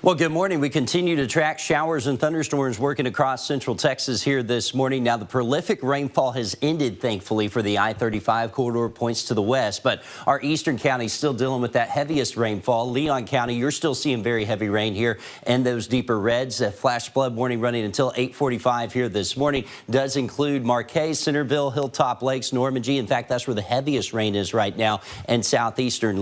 Well, good morning. We continue to track showers and thunderstorms working across central Texas here this morning. Now, the prolific rainfall has ended, thankfully, for the I-35 corridor points to the west, but our eastern counties still dealing with that heaviest rainfall. Leon County, you're still seeing very heavy rain here and those deeper reds. A flash flood warning running until 8:45 here this morning does include Marquez, Centerville, Hilltop Lakes, Normandy. In fact, that's where the heaviest rain is right now, and southwestern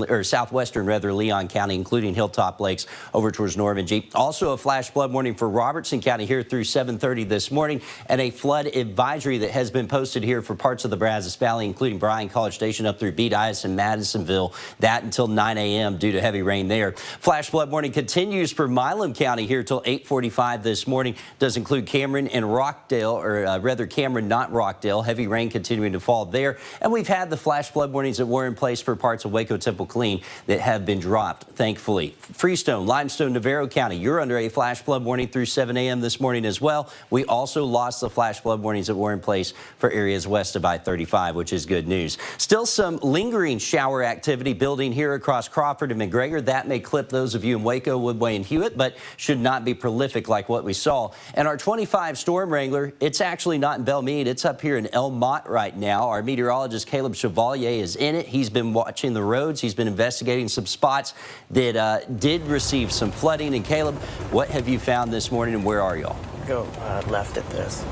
Leon County, including Hilltop Lakes over towards Normandy. Also a flash flood warning for Robertson County here through 7:30 this morning, and a flood advisory that has been posted here for parts of the Brazos Valley, including Bryan College Station up through Beedias and Madisonville. That until 9 a.m. due to heavy rain there. Flash flood warning continues for Milam County here till 8:45 this morning. Does include Cameron and Rockdale, or rather Cameron, not Rockdale. Heavy rain continuing to fall there. And we've had the flash flood warnings that were in place for parts of Waco Temple Clean that have been dropped, thankfully. Freestone, Limestone, Navarro County, you're under a flash flood warning through 7 a.m. this morning as well. We also lost the flash flood warnings that were in place for areas west of I-35, which is good news. Still some lingering shower activity building here across Crawford and McGregor. That may clip those of you in Waco, Woodway, and Hewitt, but should not be prolific like what we saw. And our 25 storm wrangler, it's actually not in Belmead. It's up here in El Mott right now. Our meteorologist Caleb Chevalier is in it. He's been watching the roads. He's been investigating some spots that did receive some flooding. And Caleb, what have you found this morning, and where are y'all? Go left at this.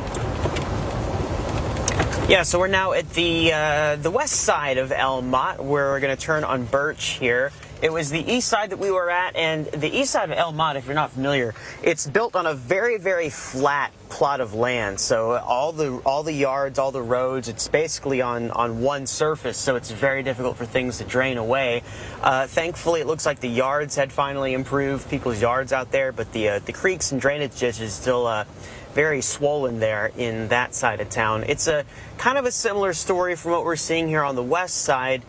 Yeah, so we're now at the west side of El Mott, where we're going to turn on Birch here. It was the east side that we were at, and the east side of El Mott, if you're not familiar, it's built on a very, very flat plot of land. So all the yards, all the roads, it's basically on one surface, so it's very difficult for things to drain away. Thankfully, it looks like the yards had finally improved, people's yards out there, but the creeks and drainage ditches still very swollen there in that side of town. It's a kind of a similar story from what we're seeing here on the west side.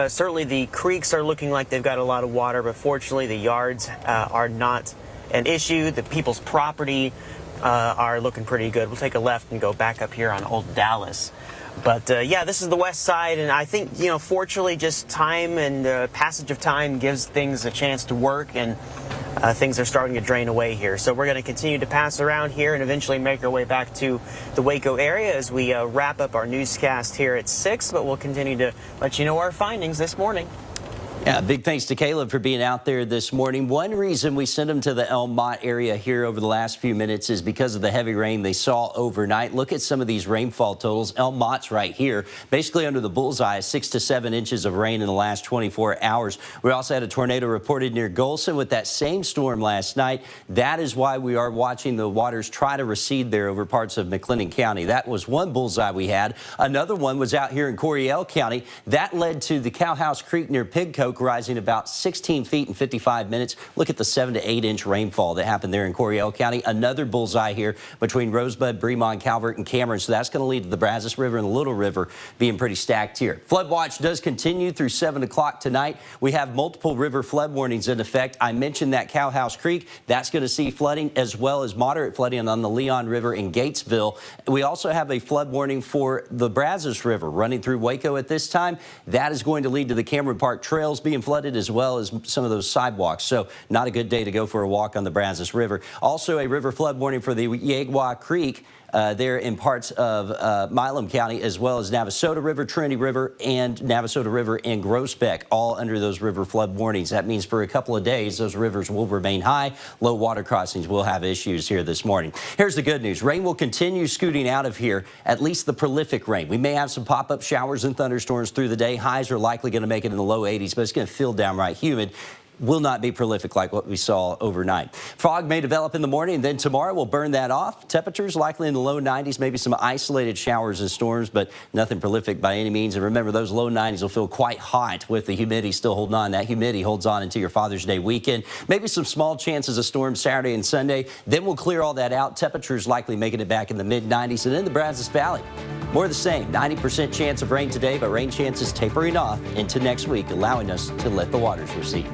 Certainly the creeks are looking like they've got a lot of water, but fortunately the yards are not an issue. The people's property are looking pretty good. We'll take a left and go back up here on Old Dallas. But yeah, this is the west side, and I think, you know, fortunately just time and passage of time gives things a chance to work, and things are starting to drain away here. So we're going to continue to pass around here and eventually make our way back to the Waco area as we wrap up our newscast here at 6, but we'll continue to let you know our findings this morning. Yeah, big thanks to Caleb for being out there this morning. One reason we sent him to the El Mott area here over the last few minutes is because of the heavy rain they saw overnight. Look at some of these rainfall totals. El Mott's right here, basically under the bullseye, 6 to 7 inches of rain in the last 24 hours. We also had a tornado reported near Golson with that same storm last night. That is why we are watching the waters try to recede there over parts of McLennan County. That was one bullseye we had. Another one was out here in Coryell County. That led to the Cowhouse Creek near Pigcoke rising about 16 feet in 55 minutes. Look at the 7 to 8 inch rainfall that happened there in Coryell County. Another bullseye here between Rosebud, Bremont, Calvert, and Cameron. So that's going to lead to the Brazos River and the Little River being pretty stacked here. Flood watch does continue through 7 o'clock tonight. We have multiple river flood warnings in effect. I mentioned that Cowhouse Creek. That's going to see flooding as well as moderate flooding on the Leon River in Gatesville. We also have a flood warning for the Brazos River running through Waco at this time. That is going to lead to the Cameron Park trails being flooded, as well as some of those sidewalks. So not a good day to go for a walk on the Brazos River. Also a river flood warning for the Yagua Creek there in parts of Milam County, as well as Navasota River, Trinity River, and Navasota River and Groesbeck, all under those river flood warnings. That means for a couple of days, those rivers will remain high. Low water crossings will have issues here this morning. Here's the good news. Rain will continue scooting out of here, at least the prolific rain. We may have some pop-up showers and thunderstorms through the day. Highs are likely going to make it in the low 80s, but it's going to feel downright humid. Will not be prolific like what we saw overnight. Fog may develop in the morning, and then tomorrow we'll burn that off. Temperatures likely in the low 90s, maybe some isolated showers and storms, but nothing prolific by any means. And remember, those low 90s will feel quite hot with the humidity still holding on. That humidity holds on into your Father's Day weekend. Maybe some small chances of storms Saturday and Sunday. Then we'll clear all that out. Temperatures likely making it back in the mid-90s. And in the Brazos Valley, more of the same. 90% chance of rain today, but rain chances tapering off into next week, allowing us to let the waters recede.